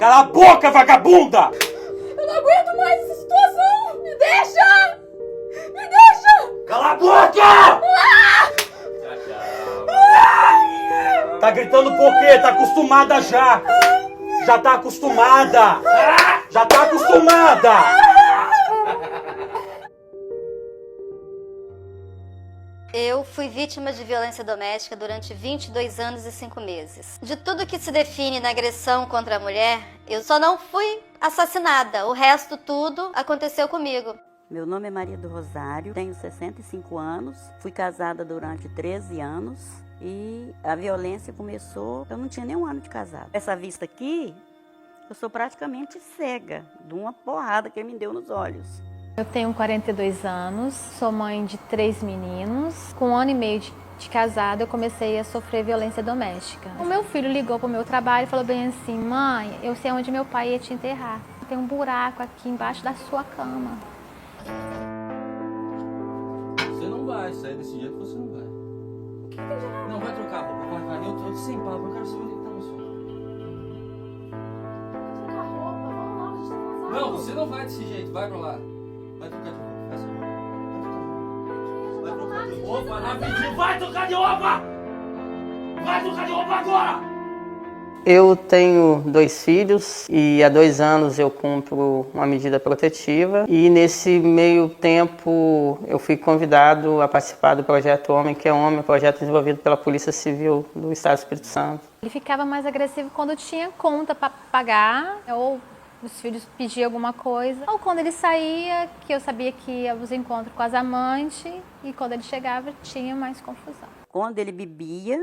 Cala a boca, vagabunda! Eu não aguento mais essa situação! Me deixa! Me deixa! Cala a boca! Tá gritando por quê? Tá acostumada já! Já tá acostumada! Já tá acostumada! Eu fui vítima de violência doméstica durante 22 anos e 5 meses. De tudo que se define na agressão contra a mulher, eu só não fui assassinada. O resto tudo aconteceu comigo. Meu nome é Maria do Rosário, tenho 65 anos, fui casada durante 13 anos e a violência começou, eu não tinha nem um ano de casada. Essa vista aqui, eu sou praticamente cega de uma porrada que ele me deu nos olhos. Eu tenho 42 anos, sou mãe de 3 meninos. Com 1 ano e meio de casada, eu comecei a sofrer violência doméstica. O meu filho ligou para o meu trabalho e falou bem assim: mãe, eu sei onde meu pai ia te enterrar. Tem um buraco aqui embaixo da sua cama. Você não vai sair desse jeito, você não vai. O que tem de errado? Não, vai trocar a roupa, vai. Eu tô sem papo, eu quero saber onde que tá meu sonho. Trocar roupa, vamos lá, a gente tá cansado. Não, você não vai desse jeito, vai pra lá. Vai trocar de roupa, faz favor. Vai trocar de roupa, rapidinho, vai trocar de roupa! Vai trocar de roupa agora! Eu tenho 2 filhos e há 2 anos eu cumpro uma medida protetiva e nesse meio tempo eu fui convidado a participar do Projeto Homem que é Homem, um projeto desenvolvido pela Polícia Civil do Estado do Espírito Santo. Ele ficava mais agressivo quando tinha conta para pagar, ou os filhos pediam alguma coisa, ou quando ele saía, que eu sabia que ia aos encontros com as amantes, e quando ele chegava tinha mais confusão. Quando ele bebia,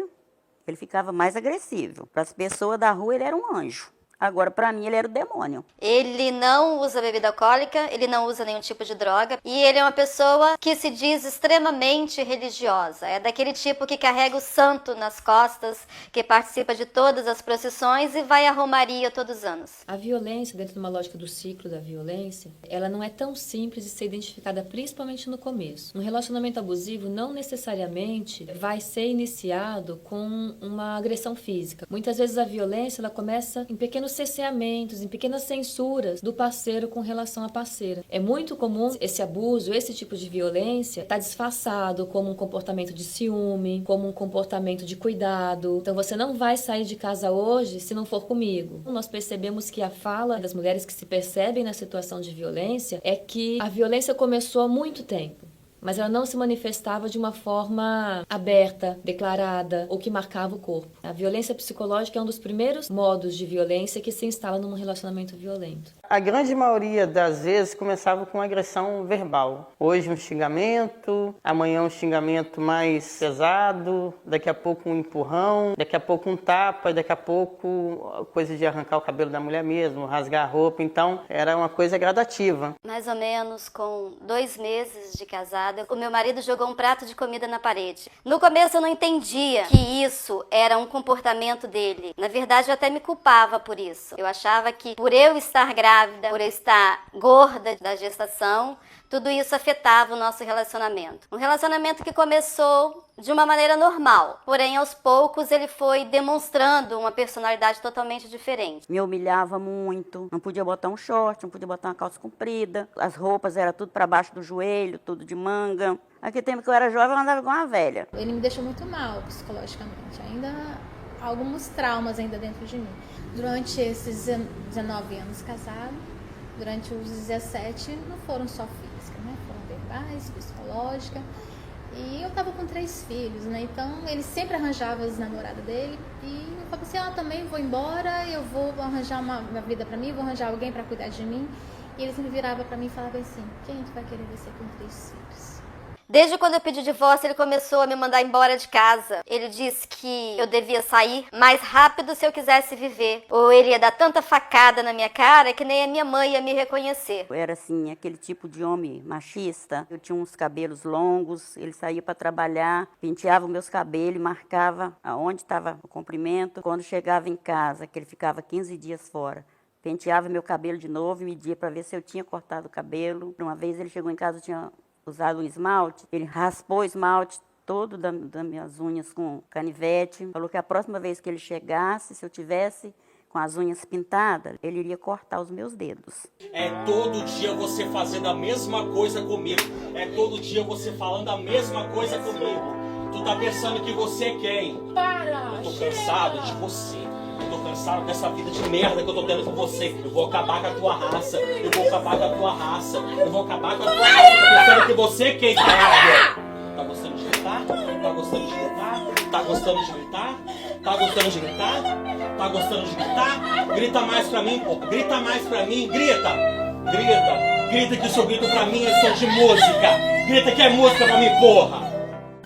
ele ficava mais agressivo. Para as pessoas da rua, ele era um anjo. Agora, para mim, ele era o demônio. Ele não usa bebida alcoólica, ele não usa nenhum tipo de droga e ele é uma pessoa que se diz extremamente religiosa. É daquele tipo que carrega o santo nas costas, que participa de todas as procissões e vai à romaria todos os anos. A violência, dentro de uma lógica do ciclo da violência, ela não é tão simples de ser identificada, principalmente no começo. Um relacionamento abusivo não necessariamente vai ser iniciado com uma agressão física. Muitas vezes a violência ela começa em pequenos cerceamentos, em pequenas censuras do parceiro com relação à parceira. É muito comum esse abuso, esse tipo de violência, estar disfarçado como um comportamento de ciúme, como um comportamento de cuidado. Então você não vai sair de casa hoje se não for comigo. Nós percebemos que a fala das mulheres que se percebem na situação de violência é que a violência começou há muito tempo, mas ela não se manifestava de uma forma aberta, declarada, ou que marcava o corpo. A violência psicológica é um dos primeiros modos de violência que se instala num relacionamento violento. A grande maioria das vezes começava com agressão verbal. Hoje um xingamento, amanhã um xingamento mais pesado, daqui a pouco um empurrão, daqui a pouco um tapa, daqui a pouco coisa de arrancar o cabelo da mulher mesmo, rasgar a roupa. Então era uma coisa gradativa. Mais ou menos com 2 meses de casada, o meu marido jogou um prato de comida na parede. No começo eu não entendia que isso era um comportamento dele. Na verdade eu até me culpava por isso. Eu achava que por eu estar grávida, por eu estar gorda da gestação, tudo isso afetava o nosso relacionamento. Um relacionamento que começou de uma maneira normal, porém aos poucos ele foi demonstrando uma personalidade totalmente diferente. Me humilhava muito, não podia botar um short, não podia botar uma calça comprida, as roupas eram tudo para baixo do joelho, tudo de manga. Naquele tempo que eu era jovem, eu andava igual uma velha. Ele me deixou muito mal psicologicamente, ainda há alguns traumas ainda dentro de mim. Durante esses 19 anos casado, durante os 17 não foram só físicas, né? Foram verbais, psicológicas. E eu tava com 3 filhos, né? Então ele sempre arranjava as namoradas dele e eu falava assim: também vou embora, eu vou arranjar uma vida pra mim, vou arranjar alguém pra cuidar de mim. E ele sempre virava pra mim e falava assim: quem é que vai querer você com 3 filhos? Desde quando eu pedi divórcio, ele começou a me mandar embora de casa. Ele disse que eu devia sair mais rápido se eu quisesse viver. Ou ele ia dar tanta facada na minha cara que nem a minha mãe ia me reconhecer. Eu era assim, aquele tipo de homem machista. Eu tinha uns cabelos longos, ele saía para trabalhar, penteava os meus cabelos, marcava aonde estava o comprimento. Quando chegava em casa, que ele ficava 15 dias fora, penteava meu cabelo de novo e media para ver se eu tinha cortado o cabelo. Uma vez ele chegou em casa, eu tinha usado um esmalte, ele raspou o esmalte todo das minhas unhas com canivete. Falou que a próxima vez que ele chegasse, se eu tivesse com as unhas pintadas, ele iria cortar os meus dedos. É todo dia você fazendo a mesma coisa comigo. É todo dia você falando a mesma coisa comigo. Tu tá pensando que você é quem? Para! Eu tô cansado de você. Eu tô cansado dessa vida de merda que eu tô tendo com você. Eu vou acabar com a tua raça. Eu vou acabar com a tua raça. Eu vou acabar com a tua raça. Eu tô pensando que você é quem, caralho? Tá gostando de gritar? Tá gostando de gritar? Tá gostando de gritar? Tá gostando de gritar? Tá gostando de gritar? Grita mais pra mim, pô. Grita mais pra mim. Grita. Grita. Grita que o seu grito pra mim é som de música. Grita que é música pra mim, porra.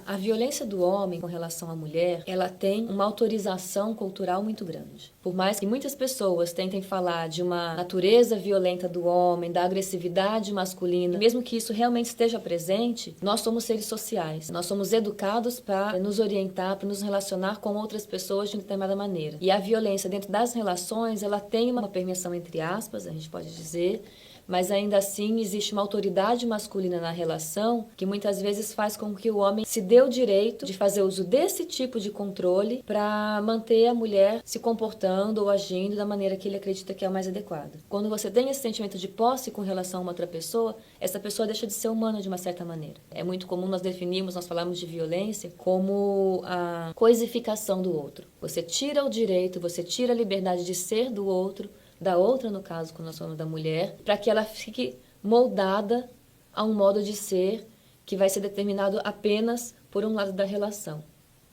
A violência do homem com relação à mulher, ela tem uma autorização cultural muito grande. Por mais que muitas pessoas tentem falar de uma natureza violenta do homem, da agressividade masculina, mesmo que isso realmente esteja presente, nós somos seres sociais. Nós somos educados para nos orientar, para nos relacionar com outras pessoas de uma determinada maneira. E a violência dentro das relações, ela tem uma permissão entre aspas, a gente pode dizer, mas ainda assim existe uma autoridade masculina na relação que muitas vezes faz com que o homem se dê o direito de fazer uso desse tipo de controle para manter a mulher se comportando ou agindo da maneira que ele acredita que é a mais adequada. Quando você tem esse sentimento de posse com relação a uma outra pessoa, essa pessoa deixa de ser humana de uma certa maneira. É muito comum nós falarmos de violência como a coisificação do outro. Você tira o direito, você tira a liberdade de ser do outro, da outra, no caso, quando nós falamos da mulher, para que ela fique moldada a um modo de ser que vai ser determinado apenas por um lado da relação.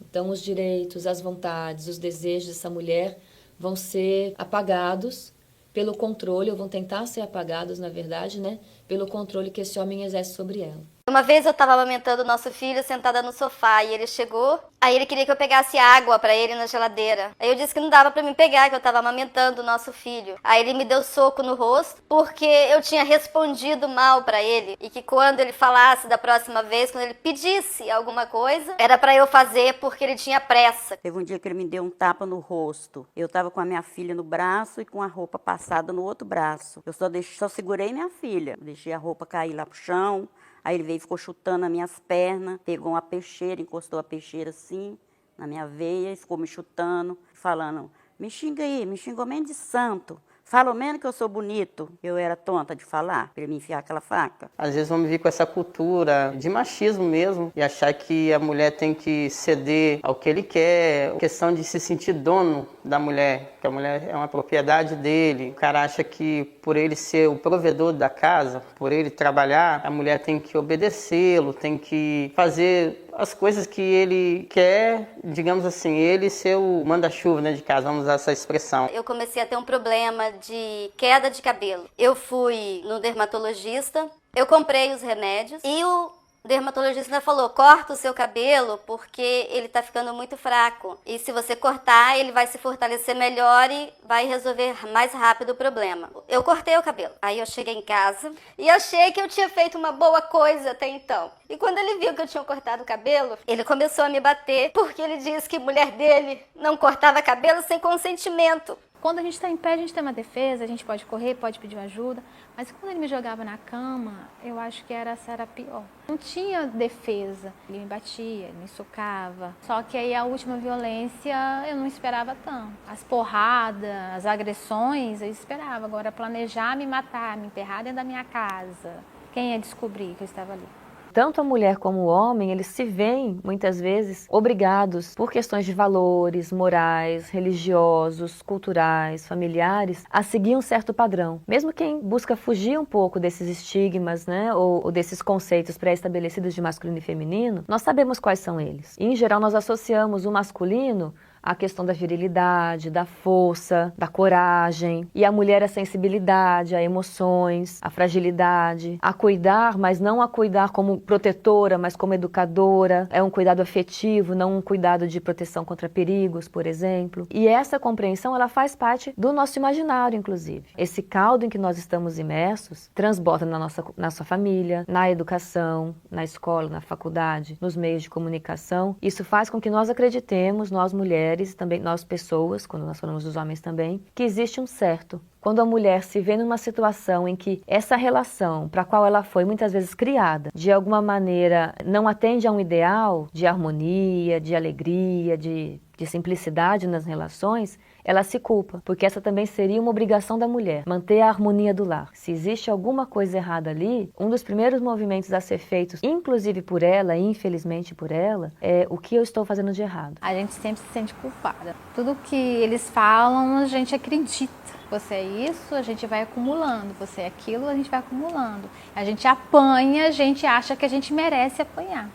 Então, os direitos, as vontades, os desejos dessa mulher vão ser apagados pelo controle, ou vão tentar ser apagados, na verdade, né, pelo controle que esse homem exerce sobre ela. Uma vez eu estava amamentando o nosso filho sentada no sofá e ele chegou, aí ele queria que eu pegasse água para ele na geladeira. Aí eu disse que não dava para mim pegar, que eu estava amamentando o nosso filho. Aí ele me deu soco no rosto porque eu tinha respondido mal para ele e que quando ele falasse da próxima vez, quando ele pedisse alguma coisa, era para eu fazer porque ele tinha pressa. Teve um dia que ele me deu um tapa no rosto. Eu estava com a minha filha no braço e com a roupa passada no outro braço. Eu só segurei minha filha, deixei a roupa cair lá pro chão. Aí ele veio e ficou chutando as minhas pernas, pegou uma peixeira, encostou a peixeira assim, na minha veia, e ficou me chutando, falando, me xinga aí, me xingou menos de santo. Fala ao menos que eu sou bonito. Eu era tonta de falar, para ele me enfiar aquela faca. Às vezes vamos vir com essa cultura de machismo mesmo e achar que a mulher tem que ceder ao que ele quer. A questão de se sentir dono da mulher, que a mulher é uma propriedade dele. O cara acha que por ele ser o provedor da casa, por ele trabalhar, a mulher tem que obedecê-lo, tem que fazer as coisas que ele quer, digamos assim, ele ser o manda-chuva, né, de casa, vamos usar essa expressão. Eu comecei a ter um problema de queda de cabelo. Eu fui no dermatologista, eu comprei os remédios e o dermatologista falou, corta o seu cabelo porque ele tá ficando muito fraco. E se você cortar, ele vai se fortalecer melhor e vai resolver mais rápido o problema. Eu cortei o cabelo. Aí eu cheguei em casa e achei que eu tinha feito uma boa coisa até então. E quando ele viu que eu tinha cortado o cabelo, ele começou a me bater porque ele disse que mulher dele não cortava cabelo sem consentimento. Quando a gente está em pé, a gente tem uma defesa, a gente pode correr, pode pedir ajuda, mas quando ele me jogava na cama, eu acho que essa era pior. Não tinha defesa, ele me batia, ele me socava, só que aí a última violência eu não esperava tanto. As porradas, as agressões, eu esperava, agora planejar me matar, me enterrar dentro da minha casa, quem ia descobrir que eu estava ali? Tanto a mulher como o homem, eles se veem, muitas vezes, obrigados, por questões de valores, morais, religiosos, culturais, familiares, a seguir um certo padrão. Mesmo quem busca fugir um pouco desses estigmas, né, ou desses conceitos pré-estabelecidos de masculino e feminino, nós sabemos quais são eles. E, em geral, nós associamos o masculino a questão da virilidade, da força, da coragem, e a mulher a sensibilidade, a emoções, a fragilidade, a cuidar, mas não a cuidar como protetora, mas como educadora, é um cuidado afetivo, não um cuidado de proteção contra perigos, por exemplo. E essa compreensão, ela faz parte do nosso imaginário, inclusive. Esse caldo em que nós estamos imersos transborda na nossa família, na educação, na escola, na faculdade, nos meios de comunicação. Isso faz com que nós acreditemos, nós mulheres, também nós pessoas, quando nós falamos dos homens também, que existe um certo, Quando a mulher se vê numa situação em que essa relação para a qual ela foi muitas vezes criada, de alguma maneira não atende a um ideal de harmonia, de alegria, de simplicidade nas relações, ela se culpa, porque essa também seria uma obrigação da mulher, manter a harmonia do lar. Se existe alguma coisa errada ali, um dos primeiros movimentos a ser feitos, inclusive por ela, infelizmente por ela, é o que eu estou fazendo de errado. A gente sempre se sente culpada. Tudo que eles falam, a gente acredita. Você é isso, a gente vai acumulando. Você é aquilo, a gente vai acumulando. A gente apanha, a gente acha que a gente merece apanhar.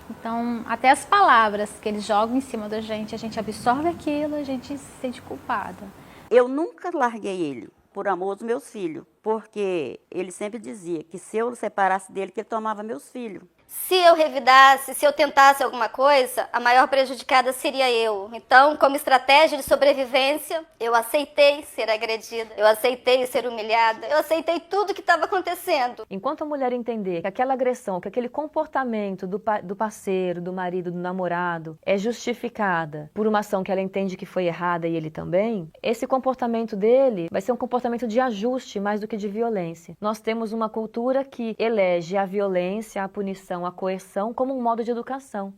Então, até as palavras que eles jogam em cima da gente, a gente absorve aquilo, a gente se sente culpada. Eu nunca larguei ele, por amor dos meus filhos, porque ele sempre dizia que se eu separasse dele, que ele tomava meus filhos. Se eu revidasse, se eu tentasse alguma coisa, a maior prejudicada seria eu. Então, como estratégia de sobrevivência, eu aceitei ser agredida, eu aceitei ser humilhada, eu aceitei tudo que estava acontecendo. Enquanto a mulher entender que aquela agressão, que aquele comportamento do parceiro, do marido, do namorado é justificada por uma ação que ela entende que foi errada e ele também, esse comportamento dele vai ser um comportamento de ajuste mais do que de violência. Nós temos uma cultura que elege a violência, a punição, a coerção como um modo de educação.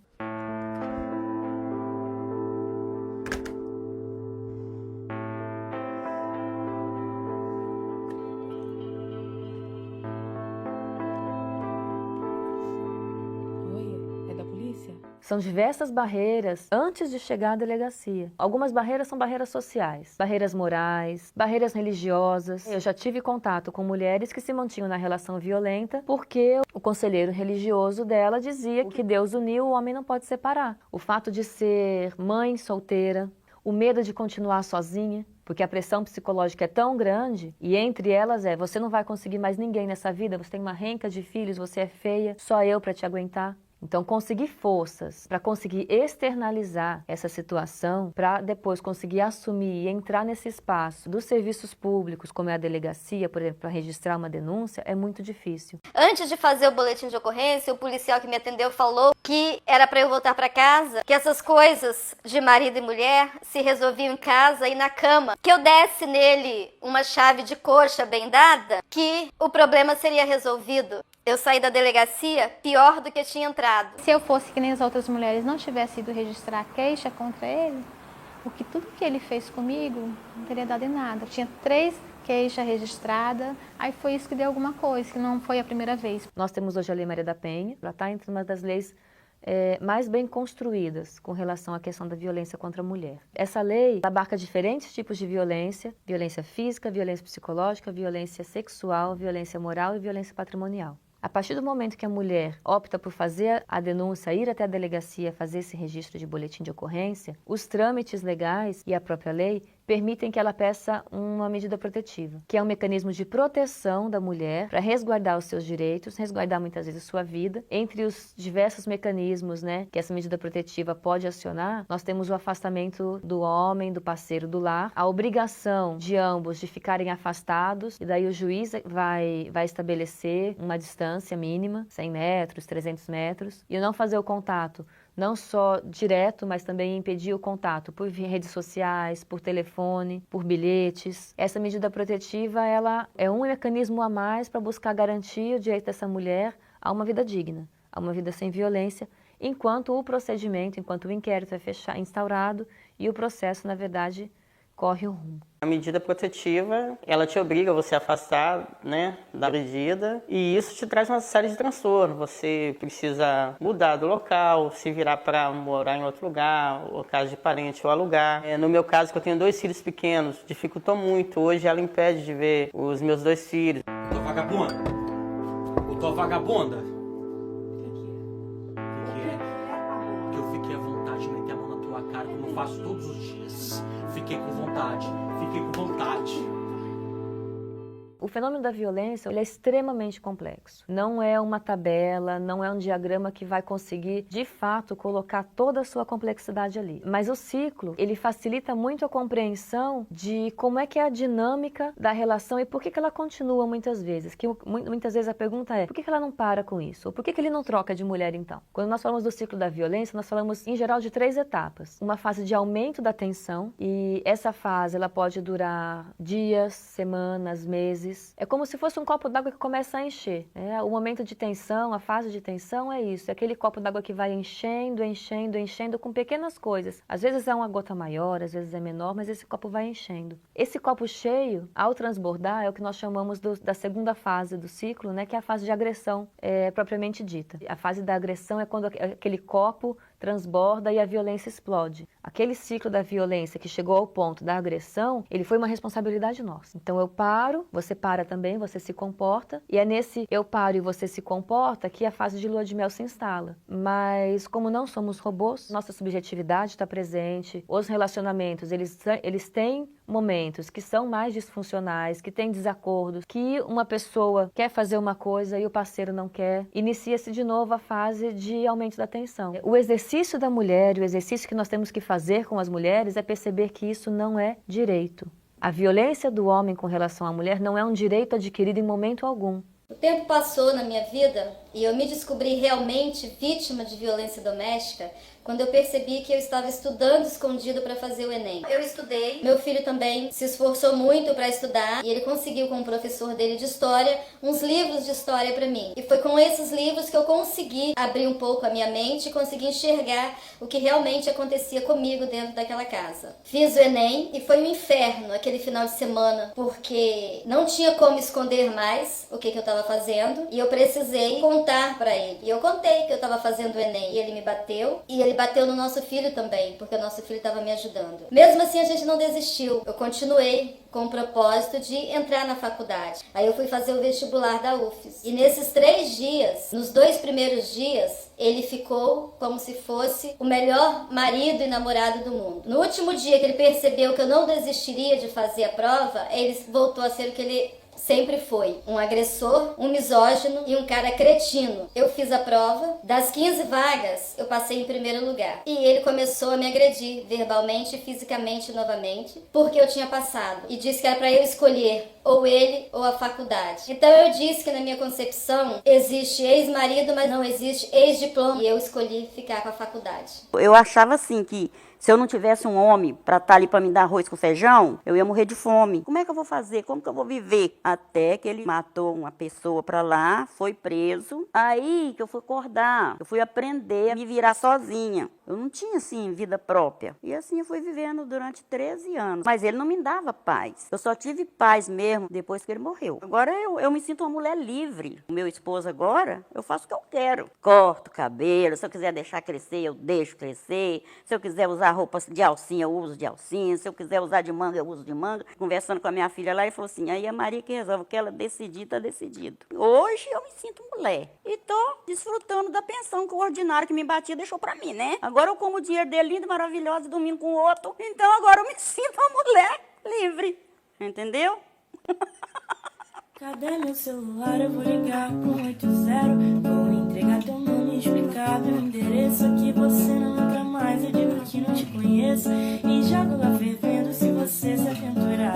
Oi, é da polícia? São diversas barreiras antes de chegar à delegacia. Algumas barreiras são barreiras sociais, barreiras morais, barreiras religiosas. Eu já tive contato com mulheres que se mantinham na relação violenta porque o conselheiro religioso dela dizia que Deus uniu, o homem não pode separar. O fato de ser mãe solteira, o medo de continuar sozinha, porque a pressão psicológica é tão grande, e entre elas você não vai conseguir mais ninguém nessa vida, você tem uma renca de filhos, você é feia, só eu para te aguentar. Então, conseguir forças para conseguir externalizar essa situação, para depois conseguir assumir e entrar nesse espaço dos serviços públicos, como é a delegacia, por exemplo, para registrar uma denúncia, é muito difícil. Antes de fazer o boletim de ocorrência, o policial que me atendeu falou que era para eu voltar para casa, que essas coisas de marido e mulher se resolviam em casa e na cama, que eu desse nele uma chave de coxa bem dada, que o problema seria resolvido. Eu saí da delegacia pior do que tinha entrado. Se eu fosse que nem as outras mulheres, não tivesse ido registrar queixa contra ele, porque tudo que ele fez comigo não teria dado em nada. Tinha 3 queixas registradas, aí foi isso que deu alguma coisa, que não foi a primeira vez. Nós temos hoje a Lei Maria da Penha, ela está entre uma das leis mais bem construídas com relação à questão da violência contra a mulher. Essa lei abarca diferentes tipos de violência: violência física, violência psicológica, violência sexual, violência moral e violência patrimonial. A partir do momento que a mulher opta por fazer a denúncia, ir até a delegacia, fazer esse registro de boletim de ocorrência, os trâmites legais e a própria lei permitem que ela peça uma medida protetiva, que é um mecanismo de proteção da mulher para resguardar os seus direitos, resguardar muitas vezes sua vida. Entre os diversos mecanismos, que essa medida protetiva pode acionar, nós temos o afastamento do homem, do parceiro do lar, a obrigação de ambos de ficarem afastados, e daí o juiz vai estabelecer uma distância mínima, 100 metros, 300 metros, e não fazer o contato não só direto, mas também impedir o contato por redes sociais, por telefone, por bilhetes. Essa medida protetiva, ela é um mecanismo a mais para buscar garantir o direito dessa mulher a uma vida digna, a uma vida sem violência, enquanto o procedimento, enquanto o inquérito é instaurado e o processo, na verdade, corre o rumo. A medida protetiva, ela te obriga a você afastar, da agredida, e isso te traz uma série de transtornos. Você precisa mudar do local, se virar para morar em outro lugar, ou caso de parente ou alugar. No meu caso, que eu tenho 2 filhos pequenos, dificultou muito. Hoje ela impede de ver os meus 2 filhos. Ô, tua vagabunda! Ô, tua vagabunda! O que é? Que eu fiquei à vontade de meter a mão na tua cara, como eu faço todos os dias. Fiquei com vontade. O fenômeno da violência, ele é extremamente complexo. Não é uma tabela, não é um diagrama que vai conseguir, de fato, colocar toda a sua complexidade ali. Mas o ciclo, ele facilita muito a compreensão de como é que é a dinâmica da relação e por que ela continua muitas vezes. Que muitas vezes a pergunta é, por que ela não para com isso? Ou por que ele não troca de mulher então? Quando nós falamos do ciclo da violência, nós falamos em geral de 3 etapas. Uma fase de aumento da tensão, e essa fase ela pode durar dias, semanas, meses. É como se fosse um copo d'água que começa a encher. O momento de tensão, a fase de tensão é isso, é aquele copo d'água que vai enchendo, enchendo, enchendo com pequenas coisas. Às vezes é uma gota maior, às vezes é menor, mas esse copo vai enchendo. Esse copo cheio, ao transbordar, é o que nós chamamos da segunda fase do ciclo, né, que é a fase de agressão propriamente dita. A fase da agressão é quando aquele copo transborda e a violência explode. Aquele ciclo da violência que chegou ao ponto da agressão, ele foi uma responsabilidade nossa. Então eu paro, você para também, você se comporta, e é nesse eu paro e você se comporta que a fase de lua de mel se instala. Mas como não somos robôs, nossa subjetividade está presente, os relacionamentos, eles têm momentos que são mais disfuncionais, que têm desacordos, que uma pessoa quer fazer uma coisa e o parceiro não quer, inicia-se de novo a fase de aumento da tensão. O exercício da mulher, o exercício que nós temos que fazer com as mulheres é perceber que isso não é direito. A violência do homem com relação à mulher não é um direito adquirido em momento algum. O tempo passou na minha vida e eu me descobri realmente vítima de violência doméstica quando eu percebi que eu estava estudando escondido para fazer o Enem. Eu estudei, meu filho também se esforçou muito para estudar e ele conseguiu com o professor dele de história uns livros de história para mim. E foi com esses livros que eu consegui abrir um pouco a minha mente e consegui enxergar o que realmente acontecia comigo dentro daquela casa. Fiz o Enem e foi um inferno aquele final de semana, porque não tinha como esconder mais o que eu estava fazendo e eu precisei contar para ele. E eu contei que eu estava fazendo o Enem e ele me bateu e ele bateu no nosso filho também, porque o nosso filho estava me ajudando. Mesmo assim, a gente não desistiu. Eu continuei com o propósito de entrar na faculdade. Aí eu fui fazer o vestibular da UFES. E nesses 3 dias, nos 2 primeiros dias, ele ficou como se fosse o melhor marido e namorado do mundo. No último dia que ele percebeu que eu não desistiria de fazer a prova, ele voltou a ser o que ele sempre foi, um agressor, um misógino e um cara cretino. Eu fiz a prova, das 15 vagas, eu passei em primeiro lugar. E ele começou a me agredir verbalmente e fisicamente novamente, porque eu tinha passado. E disse que era para eu escolher ou ele ou a faculdade. Então eu disse que na minha concepção existe ex-marido, mas não existe ex-diploma. E eu escolhi ficar com a faculdade. Eu achava assim que se eu não tivesse um homem para estar ali para me dar arroz com feijão, eu ia morrer de fome. Como é que eu vou fazer? Como que eu vou viver? Até que ele matou uma pessoa para lá, foi preso. Aí que eu fui acordar, eu fui aprender a me virar sozinha. Eu não tinha, assim, vida própria. E assim eu fui vivendo durante 13 anos. Mas ele não me dava paz. Eu só tive paz mesmo depois que ele morreu. Agora eu me sinto uma mulher livre. O meu esposo agora, eu faço o que eu quero. Corto o cabelo, se eu quiser deixar crescer, eu deixo crescer. Se eu quiser usar roupa de alcinha, eu uso de alcinha. Se eu quiser usar de manga, eu uso de manga. Conversando com a minha filha lá, ele falou assim, aí a Maria que resolve, o que ela decidir, tá decidido. Hoje eu me sinto mulher. E tô desfrutando da pensão que o ordinário que me batia deixou pra mim, né? Agora eu como o dinheiro dele lindo, maravilhoso, dormindo com o outro. Então agora eu me sinto uma mulher livre. Entendeu? Cadê meu celular? Eu vou ligar pro 80. Vou entregar teu nome, explicar meu endereço. Aqui você não entra mais, eu digo que não te conheço. E jogo lá fervendo se você se aventurar.